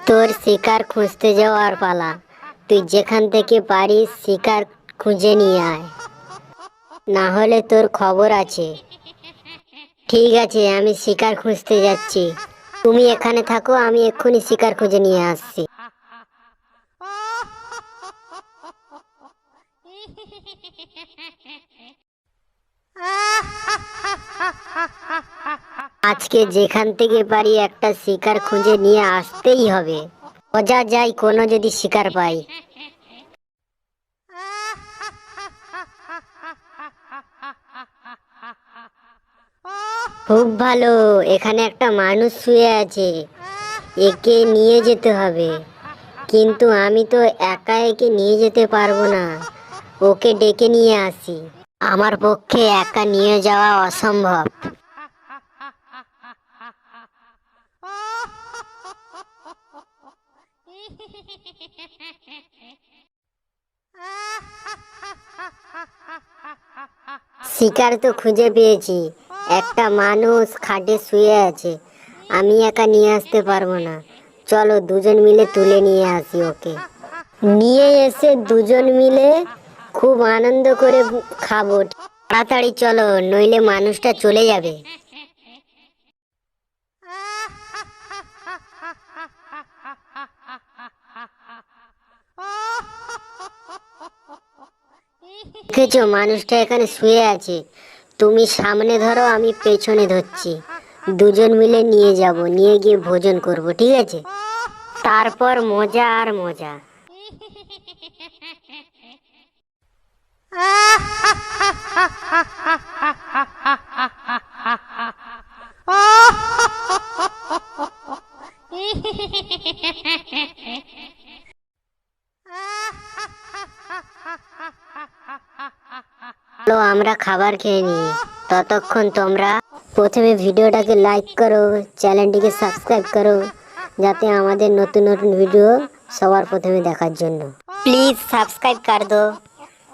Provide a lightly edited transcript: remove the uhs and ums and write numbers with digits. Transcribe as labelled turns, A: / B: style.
A: তোর শিকার খুঁজতে যাওয়ার পালা। তুই যেখান থেকে পারিস শিকার খুঁজে নিয়ে আয়, না হলে তোর খবর আছে। ঠিক আছে, আমি শিকার খুঁজতে যাচ্ছি। তুমি এখানে থাকো, আমি এক্ষুনি শিকার খুঁজে নিয়ে আসছি। আজকে যেখান থেকে পারি একটা শিকার খুঁজে নিয়ে আসতেই হবে। মজা যাই কোনো যদি শিকার পাই। খুব ভালো, এখানে একটা মানুষ শুয়ে আছে, একে নিয়ে যেতে হবে। কিন্তু আমি তো একা একে নিয়ে যেতে পারবো না, ওকে ডেকে নিয়ে আসি। আমার পক্ষে একা নিয়ে যাওয়া অসম্ভব। শিকার তো খুঁজে পেয়েছি, একটা মানুষ খাটে শুয়ে আছে। আমি একা নিয়ে আসতে পারবো না, চলো দুজন মিলে তুলে নিয়ে আসি ওকে। নিয়ে এসে দুজন মিলে খুব আনন্দ করে খাবো। তাড়াতাড়ি চলো, নইলে মানুষটা চলে যাবে। দেখেছো, মানুষটা এখানে শুয়ে আছে। তুমি সামনে ধরো, আমি পেছনে ধরছি। দুজন মিলে নিয়ে যাব, নিয়ে গিয়ে ভোজন করব, ঠিক আছে? তারপর মজা আর মজা। চলো আমরা খাবার খেয়ে নিই। ততক্ষণ তোমরা প্রথমে ভিডিওটাকে লাইক করো, চ্যানেলটিকে সাবস্ক্রাইব করো, যাতে আমাদের নতুন নতুন ভিডিও সবার প্রথমে দেখার জন্য। প্লিজ সাবস্ক্রাইব কর দো।